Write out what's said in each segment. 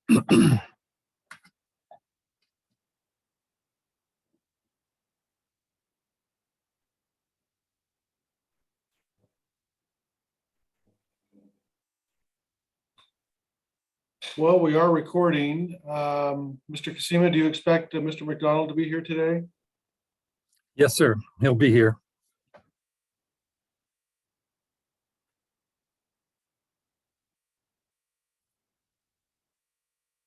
Well, we are recording. Mr. Kasima, do you expect Mr. McDonald to be here today? Yes, sir. He'll be here.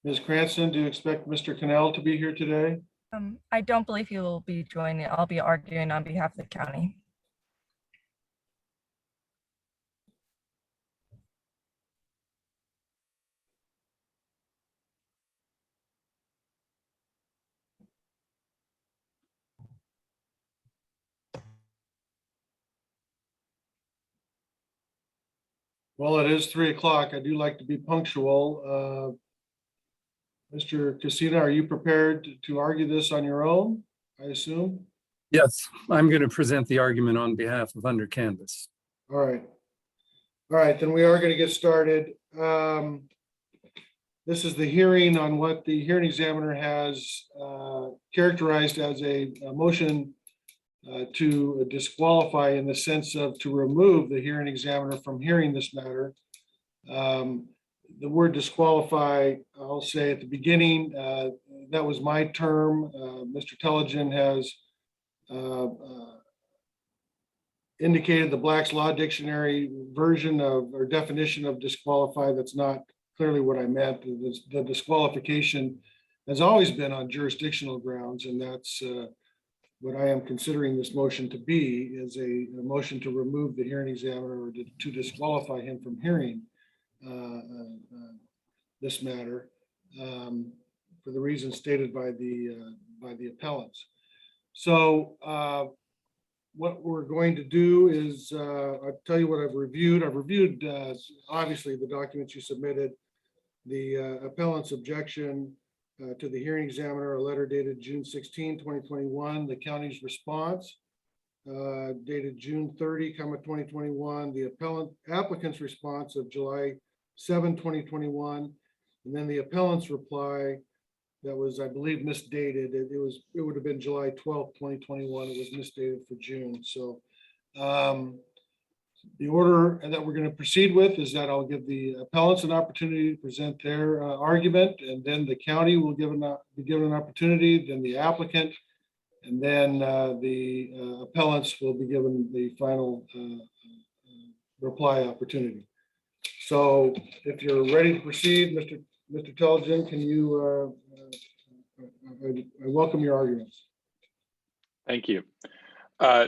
Ms. Cranston, do you expect Mr. Cannell to be here today? I don't believe he will be joining. I'll be arguing on behalf of the county. Well, it is 3 o'clock. I do like to be punctual. Mr. Casina, are you prepared to argue this on your own, I assume? Yes, I'm going to present the argument on behalf of Under Canvas. All right. All right, then we are going to get started. This is the hearing on what the hearing examiner has characterized as a motion to disqualify, in the sense of to remove the hearing examiner from hearing this matter. The word disqualify, I'll say at the beginning, that was my term. Mr. Telligin has indicated the Black's Law Dictionary version of, or definition of disqualify. That's not clearly what I meant. The disqualification has always been on jurisdictional grounds, and that's what I am considering this motion to be, is a motion to remove the hearing examiner, or to disqualify him from hearing this matter for the reasons stated by the appellants. So what we're going to do is I'll tell you what I've reviewed. I've reviewed obviously the documents you submitted, the appellant's objection to the hearing examiner, a letter dated June 16, 2021, the county's response dated June 30, 2021, the applicant's response of July 7, 2021, and then the appellant's reply that was, I believe, misdated. It would have been July 12, 2021. It was misdated for June. So the order that we're going to proceed with is that I'll give the appellants an opportunity to present their argument, and then the county will be given an opportunity, then the applicant, and then the appellants will be given the final reply opportunity. So if you're ready to proceed, Mr. Telligin, can you, I welcome your arguments. Thank you.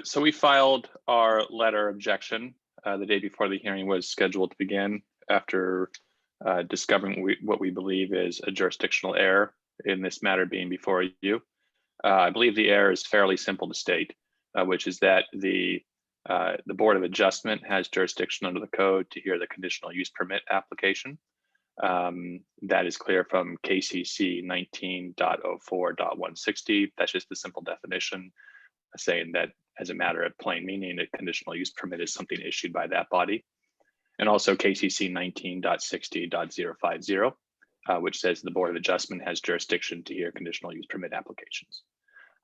So we filed our letter objection the day before the hearing was scheduled to begin, after discovering what we believe is a jurisdictional error in this matter being before you. I believe the error is fairly simple to state, which is that the Board of Adjustment has jurisdiction under the code to hear the conditional use permit application. That is clear from KCC 19.04.160. That's just the simple definition saying that, as a matter of plain meaning, a conditional use permit is something issued by that body. And also KCC 19.60.050, which says the Board of Adjustment has jurisdiction to hear conditional use permit applications.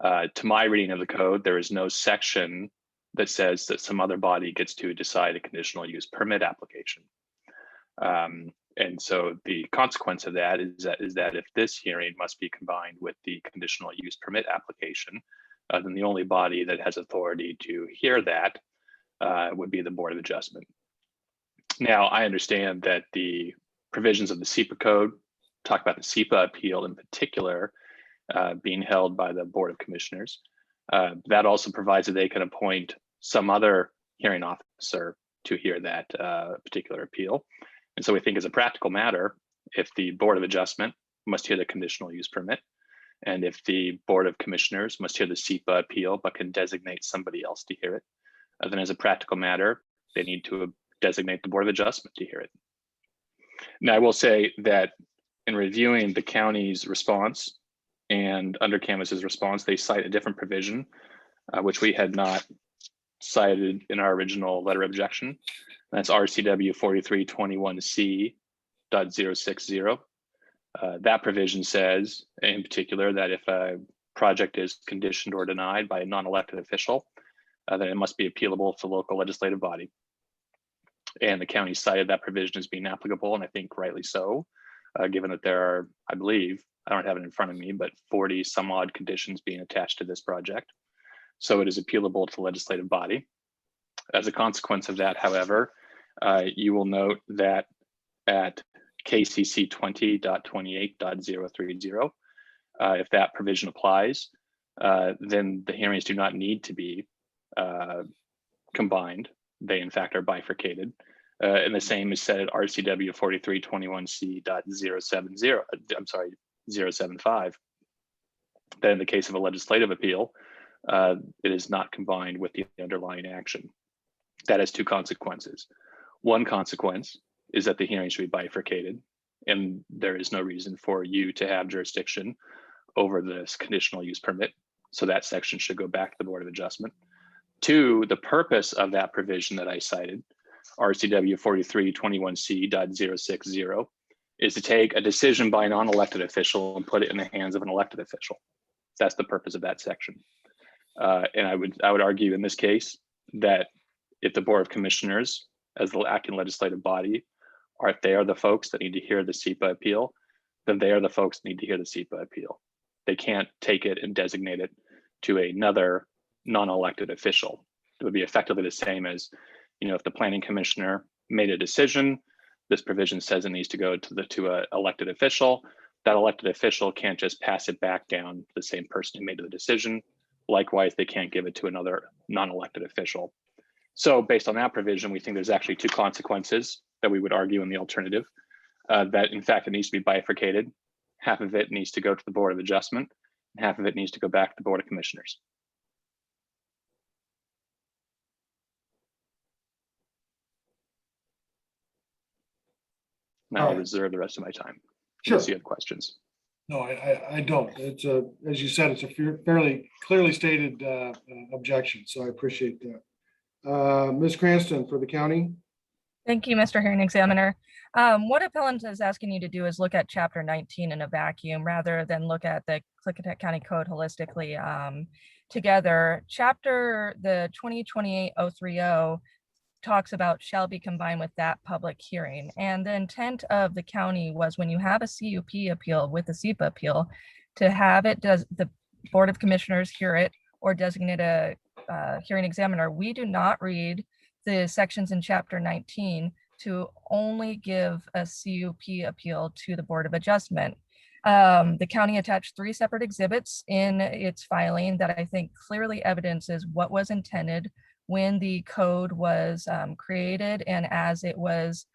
To my reading of the code, there is no section that says that some other body gets to decide a conditional use permit application. And so the consequence of that is that if this hearing must be combined with the conditional use permit application, then the only body that has authority to hear that would be the Board of Adjustment. Now, I understand that the provisions of the SEPA code talk about the SEPA appeal in particular being held by the Board of Commissioners. That also provides that they can appoint some other hearing officer to hear that particular appeal. And so we think, as a practical matter, if the Board of Adjustment must hear the conditional use permit, and if the Board of Commissioners must hear the SEPA appeal but can designate somebody else to hear it, then as a practical matter, they need to designate the Board of Adjustment to hear it. Now, I will say that in reviewing the county's response and Under Canvas's response, they cite a different provision, which we had not cited in our original letter of objection. That's RCW 4321C.060. That provision says, in particular, that if a project is conditioned or denied by a non-elected official, then it must be appealable to the local legislative body. And the county cited that provision as being applicable, and I think rightly so, given that there are, I believe, I don't have it in front of me, but 40 some odd conditions being attached to this project. So it is appealable to the legislative body. As a consequence of that, however, you will note that at KCC 20.28.030, if that provision applies, then the hearings do not need to be combined. They in fact are bifurcated. And the same is said at RCW 4321C.070, I'm sorry, 075. Then in the case of a legislative appeal, it is not combined with the underlying action. That has two consequences. One consequence is that the hearing should be bifurcated, and there is no reason for you to have jurisdiction over this conditional use permit. So that section should go back to the Board of Adjustment. Two, the purpose of that provision that I cited, RCW 4321C.060, is to take a decision by a non-elected official and put it in the hands of an elected official. That's the purpose of that section. And I would argue in this case that if the Board of Commissioners, as the acting legislative body, they are the folks that need to hear the SEPA appeal, then they are the folks that need to hear the SEPA appeal. They can't take it and designate it to another non-elected official. It would be effectively the same as, if the planning commissioner made a decision, this provision says it needs to go to an elected official. That elected official can't just pass it back down to the same person who made the decision. Likewise, they can't give it to another non-elected official. So based on that provision, we think there's actually two consequences that we would argue in the alternative, that in fact it needs to be bifurcated. Half of it needs to go to the Board of Adjustment, and half of it needs to go back to the Board of Commissioners. Now I'll Alright. reserve the rest of my time. Sure. Unless you have questions. No, I don't. It's as you said, it's a fairly clearly stated objection, so I appreciate that. Ms. Cranston for the county. Thank you, Mr. Hearing Examiner. What appellant is asking you to do is look at Chapter 19 in a vacuum rather than look at the Klickitat County Code holistically together. The 2028-030 talks about shall be combined with that public hearing. And the intent of the county was when you have a CUP appeal with a SEPA appeal, to have the Board of Commissioners hear it or designate a hearing examiner. We do not read the sections in Chapter 19 to only give a CUP appeal to the Board of Adjustment. The county attached 3 separate exhibits in its filing that I think clearly evidences what was intended when the code was created and as it was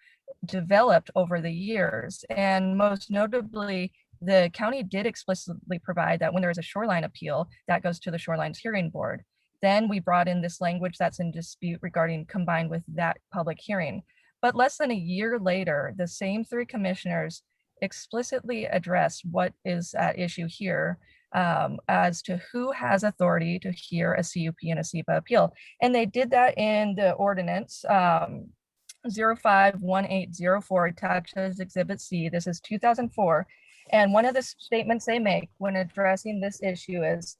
developed over the years. And most notably, the county did explicitly provide that when there is a shoreline appeal, that goes to the Shorelines Hearing Board. Then we brought in this language that's in dispute regarding combined with that public hearing. But less than a year later, the same 3 commissioners explicitly addressed what is at issue here as to who has authority to hear a CUP and a SEPA appeal. And they did that in the ordinance 051804 attached as Exhibit C. This is 2004. And one of the statements they make when addressing this issue is,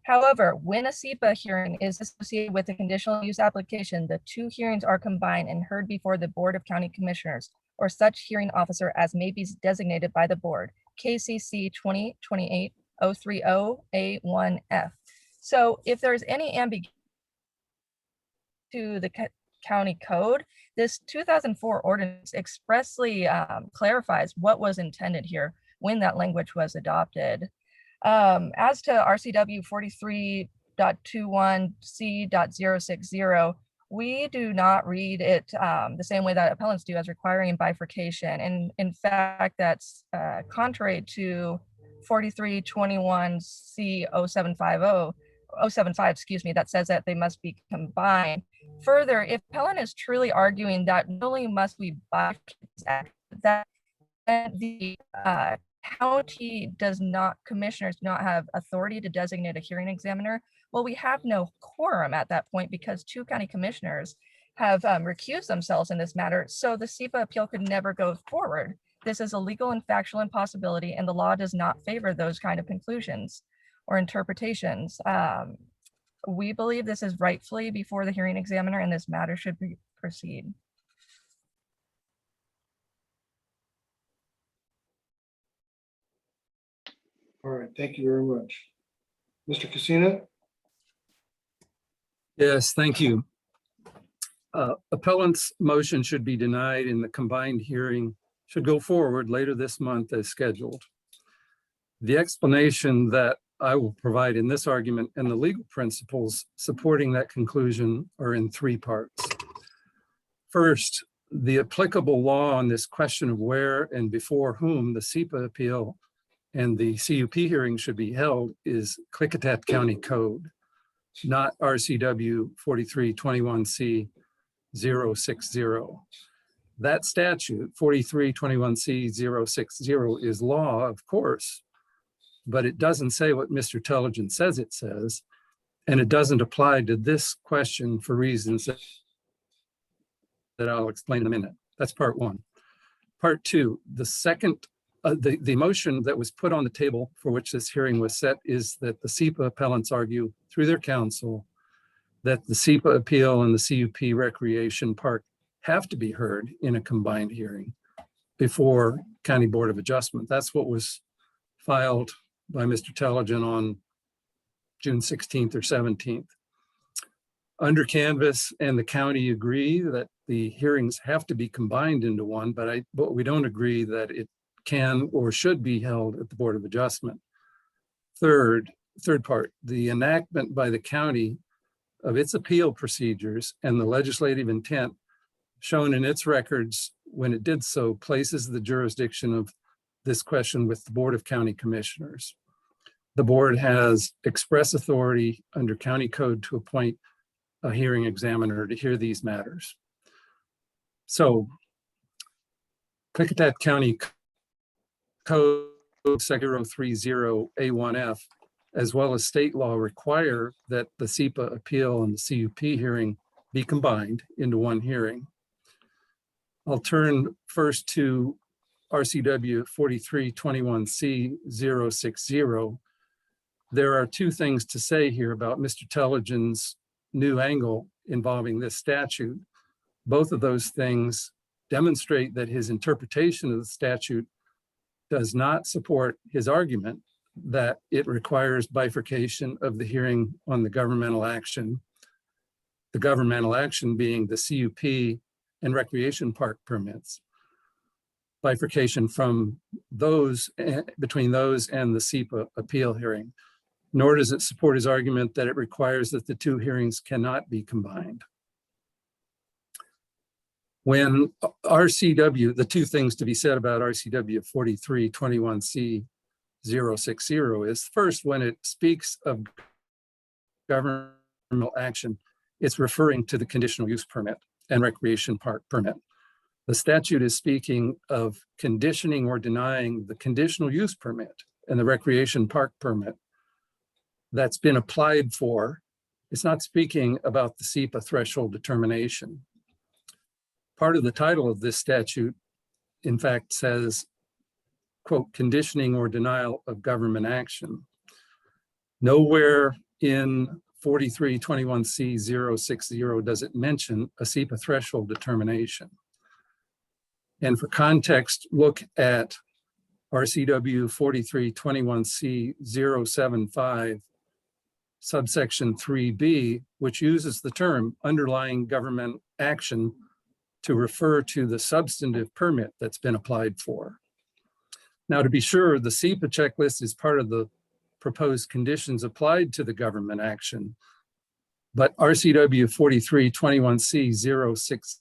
however, when a SEPA hearing is associated with a conditional use application, the 2 hearings are combined and heard before the Board of County Commissioners or such hearing officer as may be designated by the board. KCC 2028-030A1F. So if there's any ambiguity to the county code, this 2004 ordinance expressly clarifies what was intended here when that language was adopted. As to RCW 43.21C.060, we do not read it the same way that appellants do, as requiring bifurcation. And in fact, that's contrary to 4321C.075, excuse me, that says that they must be combined. Further, if appellant is truly arguing that not only must we bifurcate, that the county commissioners do not have authority to designate a hearing examiner, well, we have no quorum at that point because 2 county commissioners have recused themselves in this matter. So the SEPA appeal could never go forward. This is a legal and factual impossibility, and the law does not favor those kind of conclusions or interpretations. We believe this is rightfully before the hearing examiner, and this matter should proceed. All right, thank you very much. Mr. Casina? Yes, thank you. Appellant's motion should be denied and the combined hearing should go forward later this month as scheduled. The explanation that I will provide in this argument and the legal principles supporting that conclusion are in three parts. First, the applicable law on this question of where and before whom the SEPA appeal and the CUP hearing should be held is Klickitat County Code, not RCW 4321C 060. That statute, 4321C 060, is law, of course, but it doesn't say what Mr. Telligent says it says, and it doesn't apply to this question for reasons that I'll explain in a minute. That's part one. Part two, the motion that was put on the table for which this hearing was set is that the SEPA appellants argue through their counsel that the SEPA appeal and the CUP recreation park have to be heard in a combined hearing before County Board of Adjustment. That's what was filed by Mr. Telligent on June 16th or 17th. Under canvas and the county agree that the hearings have to be combined into one, but we don't agree that it can or should be held at the Board of Adjustment. Third part, the enactment by the county of its appeal procedures and the legislative intent shown in its records when it did so places the jurisdiction of this question with the Board of County Commissioners. The board has express authority under county code to appoint a hearing examiner to hear these matters. So, Klickitat County Code 030A1F, as well as state law, require that the SEPA appeal and the CUP hearing be combined into one hearing. I'll turn first to RCW 4321C 060. There are two things to say here about Mr. Telligent's new angle involving this statute. Both of those things demonstrate that his interpretation of the statute does not support his argument that it requires bifurcation of the hearing on the governmental action being the CUP and recreation park permits. Bifurcation from those, between those and the SEPA appeal hearing, nor does it support his argument that it requires that the two hearings cannot be combined. When RCW, the two things to be said about RCW 4321C 060 is, first, when it speaks of governmental action, it's referring to the conditional use permit and recreation park permit. The statute is speaking of conditioning or denying the conditional use permit and the recreation park permit that's been applied for. It's not speaking about the SEPA threshold determination. Part of the title of this statute, in fact, says, quote, conditioning or denial of government action. Nowhere in 4321C 060 does it mention a SEPA threshold determination. And for context, look at RCW 4321C 075 subsection 3B, which uses the term underlying government action to refer to the substantive permit that's been applied for. Now, to be sure, the SEPA checklist is part of the proposed conditions applied to the government action, but RCW 4321C 060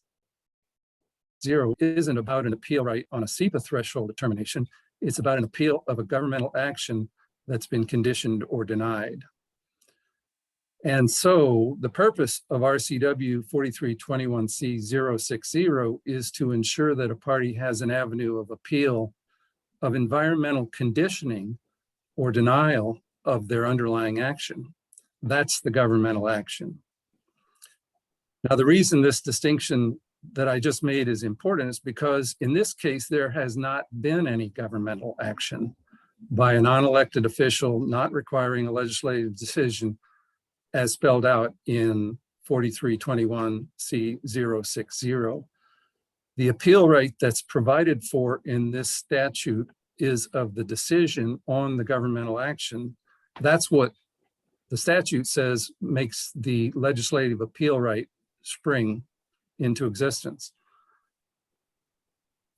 isn't about an appeal right on a SEPA threshold determination. It's about an appeal of a governmental action that's been conditioned or denied. And so the purpose of RCW 4321C 060 is to ensure that a party has an avenue of appeal of environmental conditioning or denial of their underlying action. That's the governmental action. Now, the reason this distinction that I just made is important is because in this case, there has not been any governmental action by a non-elected official not requiring a legislative decision as spelled out in 4321C060. The appeal right that's provided for in this statute is of the decision on the governmental action. That's what the statute says makes the legislative appeal right spring into existence.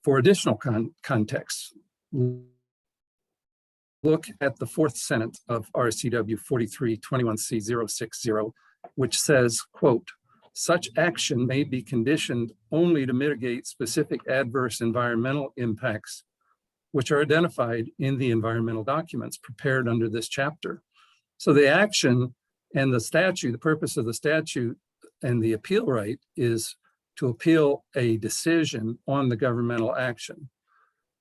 For additional context, look at the fourth sentence of RCW 4321C060, which says, quote, such action may be conditioned only to mitigate specific adverse environmental impacts which are identified in the environmental documents prepared under this chapter. So the action and the statute, the purpose of the statute and the appeal right is to appeal a decision on the governmental action.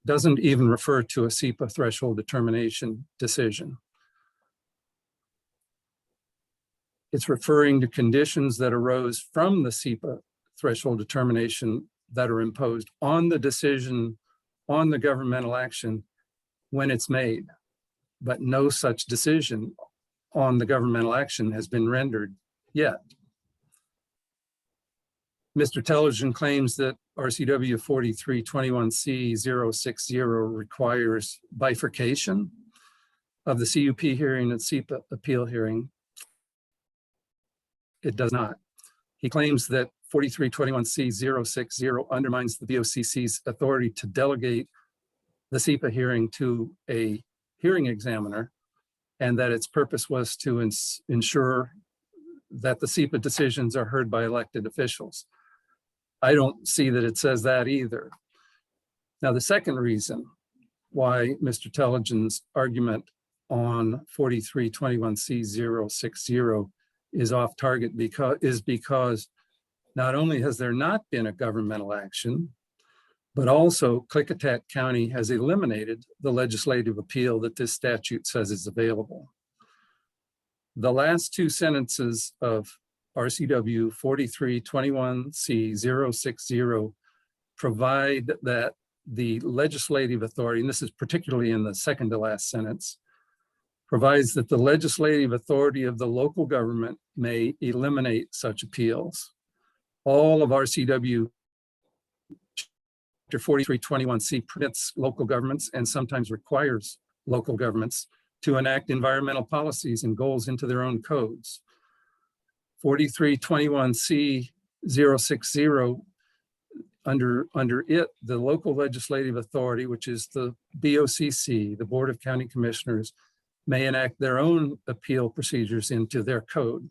Doesn't even refer to a SEPA threshold determination decision. It's referring to conditions that arose from the SEPA threshold determination that are imposed on the decision on the governmental action when it's made, but no such decision on the governmental action has been rendered yet. Mr. Television claims that RCW 4321C060 requires bifurcation of the CUP hearing and SEPA appeal hearing. It does not. He claims that 4321C060 undermines the BOCC's authority to delegate the SEPA hearing to a hearing examiner, and that its purpose was to ensure that the SEPA decisions are heard by elected officials. I don't see that it says that either. Now, the second reason why Mr. Television's argument on 4321C060 is off target because not only has there not been a governmental action, but also Klickitat County has eliminated the legislative appeal that this statute says is available. The last two sentences of RCW 4321C060 provide that the legislative authority, and this is particularly in the second to last sentence, provides that the legislative authority of the local government may eliminate such appeals. All of RCW Chapter 4321C permits local governments and sometimes requires local governments to enact environmental policies and goals into their own codes. 4321C060, under it, the local legislative authority, which is the BOCC, the Board of County Commissioners, may enact their own appeal procedures into their code.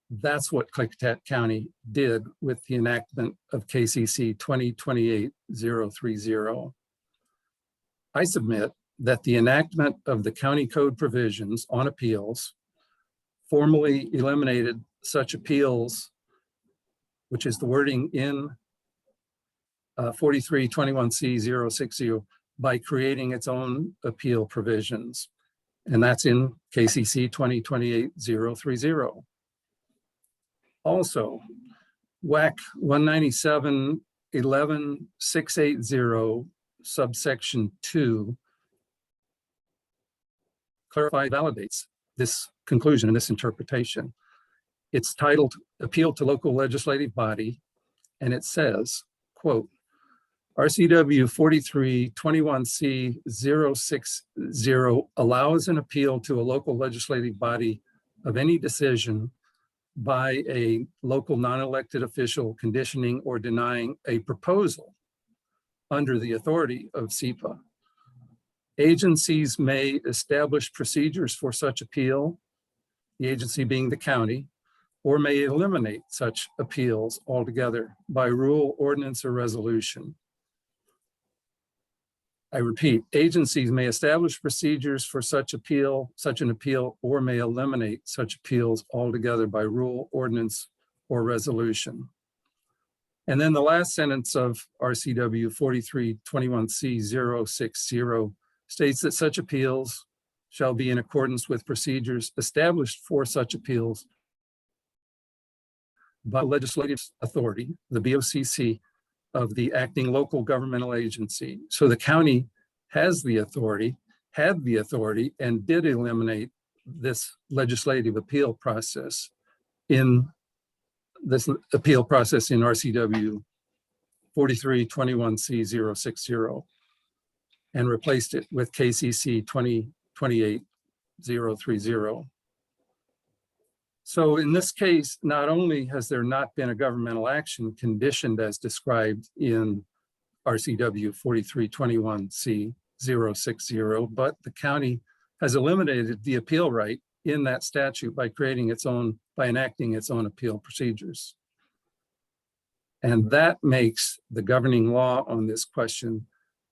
That's what Klickitat County did with the enactment of KCC 2028-030. I submit that the enactment of the county code provisions on appeals formally eliminated such appeals, which is the wording in 4321C060, by creating its own appeal provisions. And that's in KCC 2028-030. Also, WAC 197.11.680 subsection 2 clarifies, validates this conclusion and this interpretation. It's titled Appeal to Local Legislative Body, and it says, quote, RCW 4321C060 allows an appeal to a local legislative body of any decision by a local non-elected official conditioning or denying a proposal under the authority of SEPA. Agencies may establish procedures for such appeal, the agency being the county, or may eliminate such appeals altogether by rule, ordinance, or resolution. I repeat, agencies may establish procedures for such an appeal, or may eliminate such appeals altogether by rule, ordinance, or resolution. And then the last sentence of RCW 4321C060 states that such appeals shall be in accordance with procedures established for such appeals by legislative authority, the BOCC, of the acting local governmental agency. So the county has the authority, had the authority, and did eliminate this legislative appeal process in RCW 4321C060 and replaced it with KCC 2028-030. So in this case, not only has there not been a governmental action conditioned as described in RCW 4321C060, but the county has eliminated the appeal right in that statute by enacting its own appeal procedures. And that makes the governing law on this question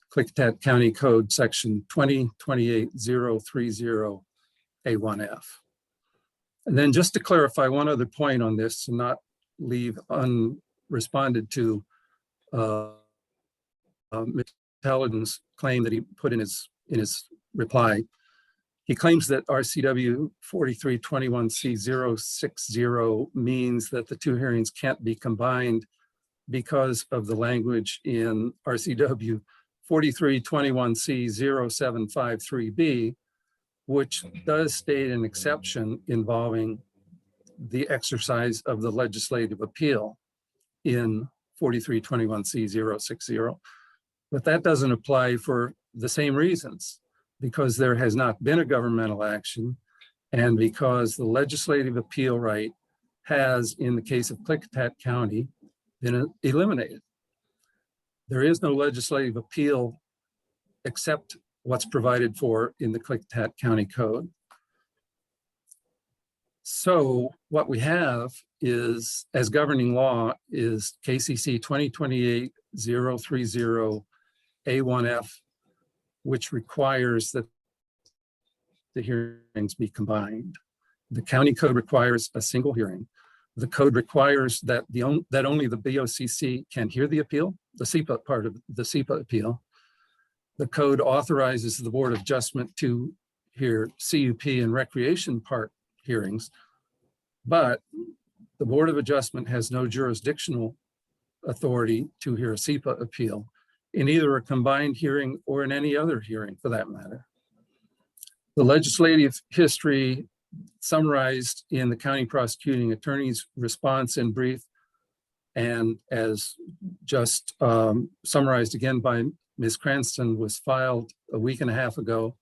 Klickitat County Code Section 2028-030A1F. And then just to clarify one other point on this, to not leave unresponded to Mr. Paladin's claim that he put in his reply. He claims that RCW 4321C060 means that the two hearings can't be combined because of the language in RCW 4321C0753B, which does state an exception involving the exercise of the legislative appeal in 4321C060. But that doesn't apply for the same reasons, because there has not been a governmental action and because the legislative appeal right has, in the case of Klickitat County, been eliminated. There is no legislative appeal except what's provided for in the Klickitat County Code. So what we have is, as governing law, is KCC 2028-030A1F, which requires that the hearings be combined. The county code requires a single hearing. The code requires that only the BOCC can hear the appeal, the SEPA part of the SEPA appeal. The code authorizes the Board of Adjustment to hear CUP and recreation part hearings, but the Board of Adjustment has no jurisdictional authority to hear a SEPA appeal in either a combined hearing or in any other hearing for that matter. The legislative history summarized in the county prosecuting attorney's response in brief, and as just summarized again by Ms. Cranston, was filed a week and a half ago,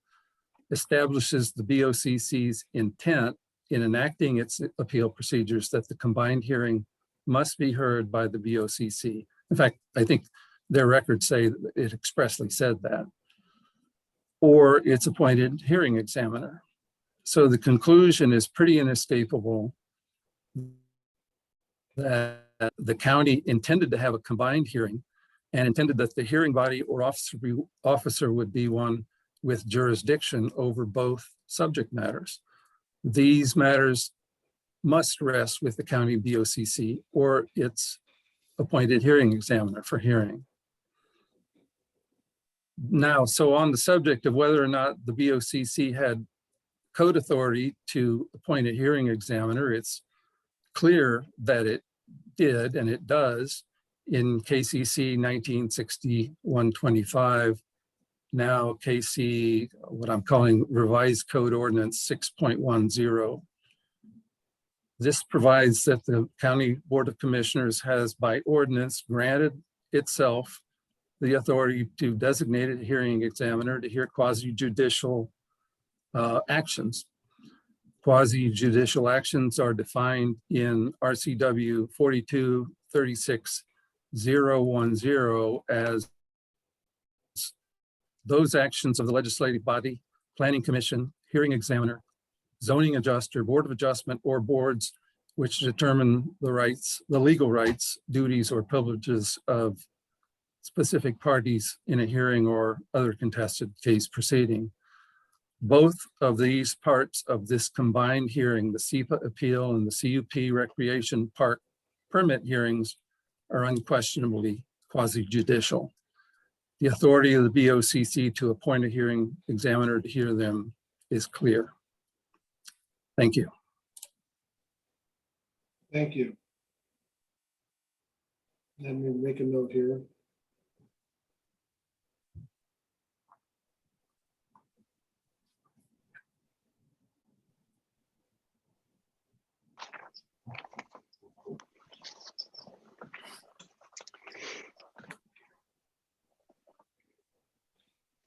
establishes the BOCC's intent in enacting its appeal procedures that the combined hearing must be heard by the BOCC. In fact, I think their records say that it expressly said that, or its appointed hearing examiner. So the conclusion is pretty inescapable that the county intended to have a combined hearing and intended that the hearing body or officer would be one with jurisdiction over both subject matters. These matters must rest with the county BOCC or its appointed hearing examiner for hearing. Now, so on the subject of whether or not the BOCC had code authority to appoint a hearing examiner, it's clear that it did, and it does, in KCC 1960-125, now KC, what I'm calling Revised Code Ordinance 6.10. This provides that the County Board of Commissioners has by ordinance granted itself the authority to designate a hearing examiner to hear quasi-judicial actions. Quasi-judicial actions are defined in RCW 4236-010 as those actions of the legislative body, planning commission, hearing examiner, zoning adjuster, board of adjustment, or boards which determine the rights, the legal rights, duties, or privileges of specific parties in a hearing or other contested case proceeding. Both of these parts of this combined hearing, the SEPA appeal and the CUP recreation park permit hearings, are unquestionably quasi-judicial. The authority of the BOCC to appoint a hearing examiner to hear them is clear. Thank you. Thank you. Let me make a note here.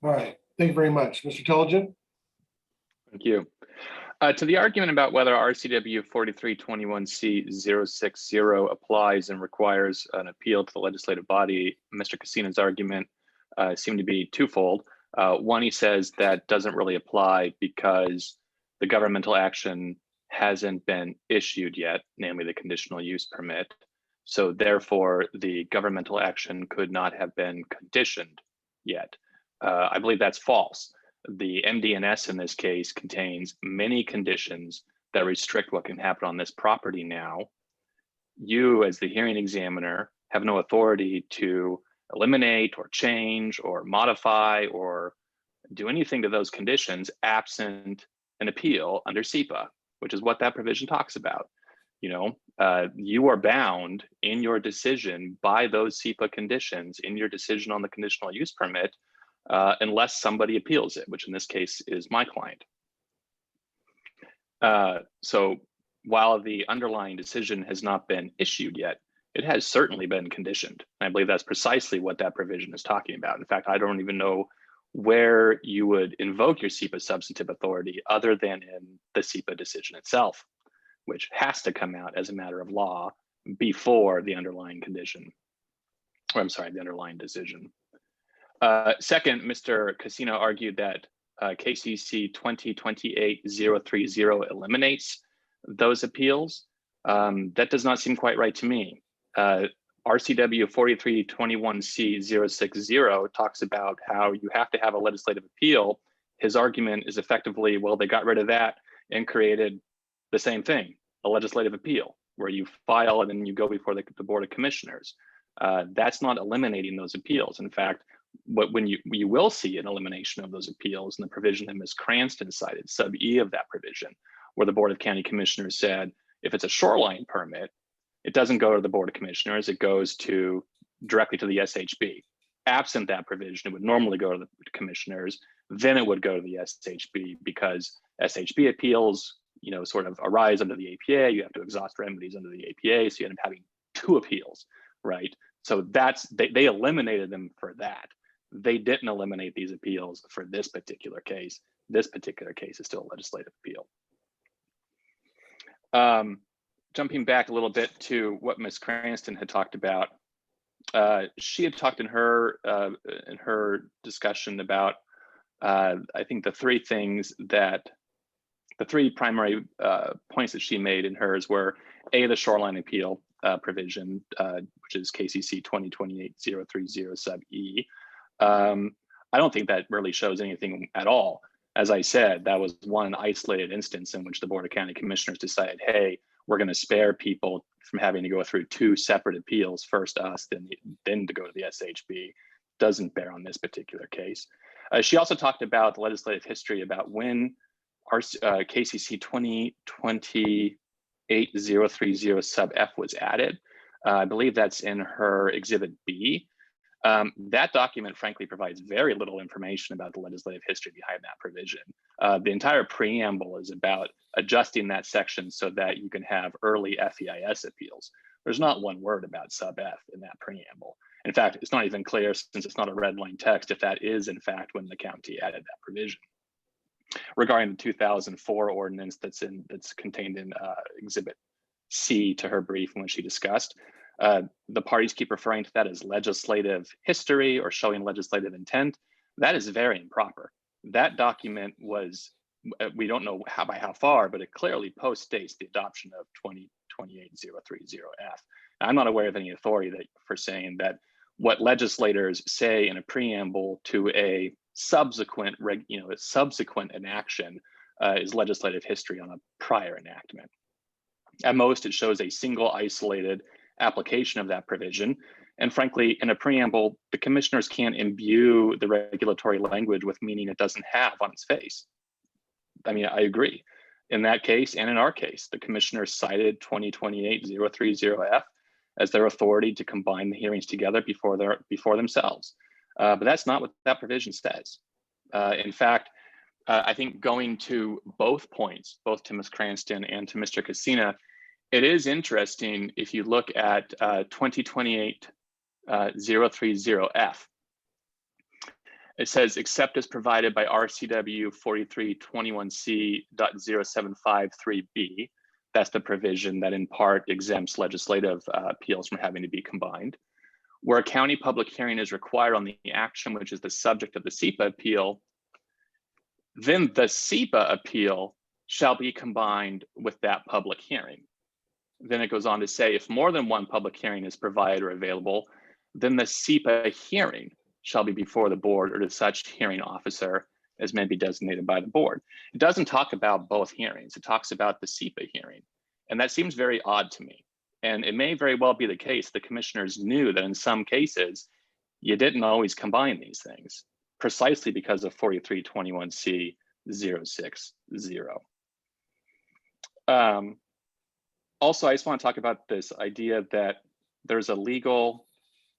All right, thank you very much. Mr. Intelligent? Thank you. To the argument about whether RCW 4321C060 applies and requires an appeal to the legislative body, Mr. Cassina's argument seemed to be twofold. One, he says that doesn't really apply because the governmental action hasn't been issued yet, namely the conditional use permit. So therefore, the governmental action could not have been conditioned yet. I believe that's false. The MDNS in this case contains many conditions that restrict what can happen on this property now. You, as the hearing examiner, have no authority to eliminate or change or modify or do anything to those conditions absent an appeal under SEPA, which is what that provision talks about. You know, you are bound in your decision by those SEPA conditions in your decision on the conditional use permit unless somebody appeals it, which in this case is my client. So while the underlying decision has not been issued yet, it has certainly been conditioned. I believe that's precisely what that provision is talking about. In fact, I don't even know where you would invoke your SEPA substantive authority other than in the SEPA decision itself, which has to come out as a matter of law before the underlying condition, or I'm sorry, the underlying decision. Second, Mr. Cassina argued that KCC 2028-030 eliminates those appeals. That does not seem quite right to me. RCW 4321C060 talks about how you have to have a legislative appeal. His argument is effectively, well, they got rid of that and created the same thing, a legislative appeal, where you file and then you go before the Board of Commissioners. That's not eliminating those appeals. In fact, when you will see an elimination of those appeals in the provision that Ms. Cranston cited, sub E of that provision, where the Board of County Commissioners said, if it's a shoreline permit, it doesn't go to the Board of Commissioners, it goes directly to the SHB. Absent that provision, it would normally go to the commissioners, then it would go to the SHB because SHB appeals, you know, sort of arise under the APA, you have to exhaust remedies under the APA, so you end up having two appeals, right? So they eliminated them for that. They didn't eliminate these appeals for this particular case. This particular case is still a legislative appeal. Jumping back a little bit to what Ms. Cranston had talked about, she had talked in her discussion about, I think the three primary points that she made in hers were A, the shoreline appeal provision, which is KCC 2028-030 sub E. I don't think that really shows anything at all. As I said, that was one isolated instance in which the Board of County Commissioners decided, hey, we're going to spare people from having to go through two separate appeals, first us, then to go to the SHB. Doesn't bear on this particular case. She also talked about the legislative history about when our KCC 2028-030 sub F was added. I believe that's in her Exhibit B. That document, frankly, provides very little information about the legislative history behind that provision. The entire preamble is about adjusting that section so that you can have early FEIS appeals. There's not one word about sub F in that preamble. In fact, it's not even clear, since it's not a red line text, if that is in fact when the county added that provision. Regarding the 2004 ordinance that's contained in Exhibit C to her brief when she discussed, the parties keep referring to that as legislative history or showing legislative intent. That is very improper. That document was, we don't know by how far, but it clearly postdates the adoption of 2028-030F. I'm not aware of any authority for saying that what legislators say in a preamble to a subsequent enaction is legislative history on a prior enactment. At most, it shows a single isolated application of that provision. And frankly, in a preamble, the commissioners can't imbue the regulatory language with meaning it doesn't have on its face. I mean, I agree. In that case and in our case, the commissioners cited 2028-030F as their authority to combine the hearings together before themselves. But that's not what that provision says. In fact, I think going to both points, both to Ms. Cranston and to Mr. Cassina, it is interesting if you look at 2028-030F. It says, except as provided by RCW 4321C.0753B. That's the provision that in part exempts legislative appeals from having to be combined. Where a county public hearing is required on the action, which is the subject of the SEPA appeal, then the SEPA appeal shall be combined with that public hearing. Then it goes on to say, if more than one public hearing is provided or available, then the SEPA hearing shall be before the board or to such hearing officer as may be designated by the board. It doesn't talk about both hearings. It talks about the SEPA hearing. And that seems very odd to me. And it may very well be the case the commissioners knew that in some cases, you didn't always combine these things, precisely because of 4321C.060. Also, I just want to talk about this idea that there's a legal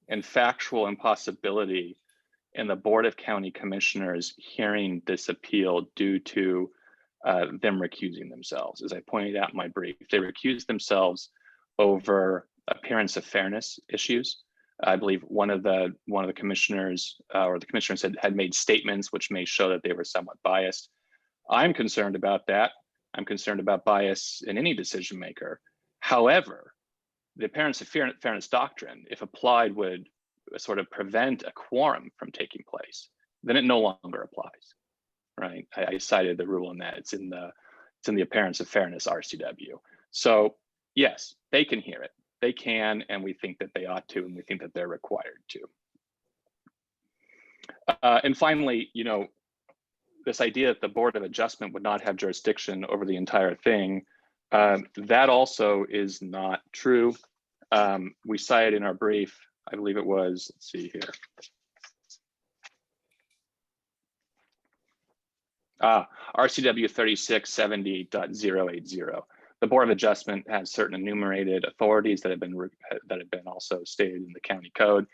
and factual impossibility in the Board of County Commissioners hearing this appeal due to them recusing themselves. As I pointed out in my brief, they recused themselves over appearance of fairness issues. I believe one of the commissioners or the commissioners had made statements which may show that they were somewhat biased. I'm concerned about that. I'm concerned about bias in any decision maker. However, the appearance of fairness doctrine, if applied, would sort of prevent a quorum from taking place. Then it no longer applies, right? I cited the rule on that. It's in the appearance of fairness RCW. So yes, they can hear it. They can, and we think that they ought to, and we think that they're required to. And finally, you know, this idea that the Board of Adjustment would not have jurisdiction over the entire thing, that also is not true. We cited in our brief, I believe it was, let's see here. RCW 3670.080. The Board of Adjustment has certain enumerated authorities that have been also stated in the county code.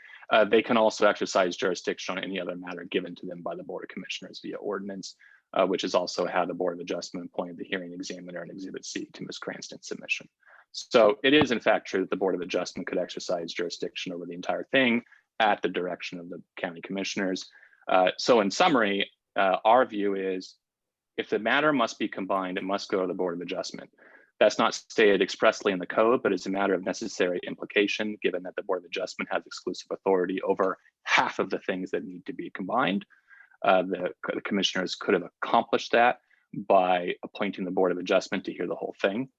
They can also exercise jurisdiction on any other matter given to them by the Board of Commissioners via ordinance, which is also how the Board of Adjustment appointed the hearing examiner in Exhibit C to Ms. Cranston's submission. So it is in fact true that the Board of Adjustment could exercise jurisdiction over the entire thing at the direction of the county commissioners. So in summary, our view is if the matter must be combined, it must go to the Board of Adjustment. That's not stated expressly in the code, but it's a matter of necessary implication, given that the Board of Adjustment has exclusive authority over half of the things that need to be combined. The commissioners could have accomplished that by appointing the Board of Adjustment to hear the whole thing.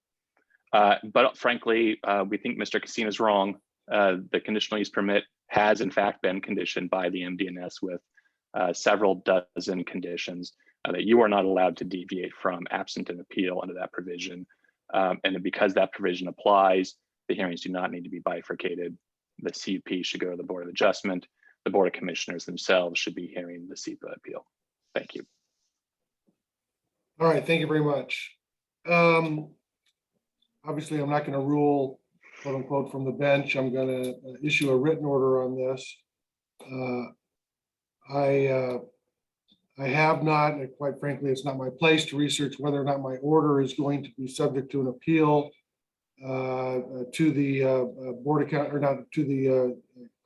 But frankly, we think Mr. Cassina is wrong. The conditional use permit has in fact been conditioned by the MD&S with several dozen conditions that you are not allowed to deviate from absent an appeal under that provision. And because that provision applies, the hearings do not need to be bifurcated. The CUP should go to the Board of Adjustment. The Board of Commissioners themselves should be hearing the SEPA appeal. Thank you. All right, thank you very much. Obviously, I'm not going to rule, quote unquote, from the bench. I'm going to issue a written order on this. I have not, and quite frankly, it's not my place to research whether or not my order is going to be subject to an appeal to the Board of County, or not to the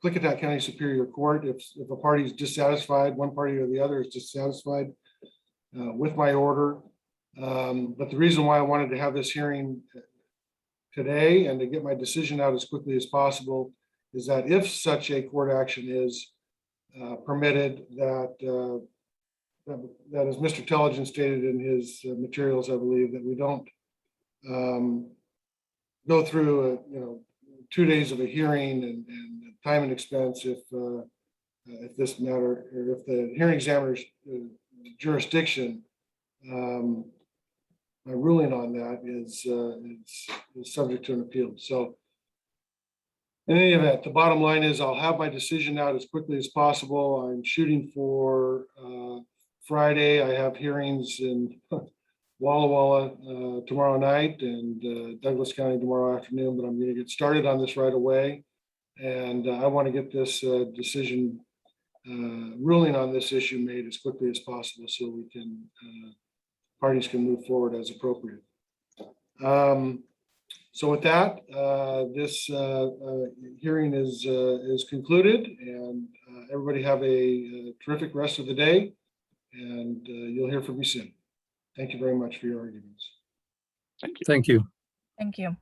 Klickitat County Superior Court. If a party is dissatisfied, one party or the other is dissatisfied with my order. But the reason why I wanted to have this hearing today and to get my decision out as quickly as possible is that if such a court action is permitted, that as Mr. Telligent stated in his materials, I believe, that we don't go through 2 days of a hearing and time and expense if this matter, or if the hearing examiner's jurisdiction, my ruling on that is subject to an appeal. So in any event, the bottom line is I'll have my decision out as quickly as possible. I'm shooting for Friday. I have hearings in Walla Walla tomorrow night and Douglas County tomorrow afternoon, but I'm going to get started on this right away. And I want to get this decision ruling on this issue made as quickly as possible so we can parties can move forward as appropriate. So with that, this hearing is concluded, and everybody have a terrific rest of the day, and you'll hear from me soon. Thank you very much for your arguments. Thank you. Thank you. Thank you.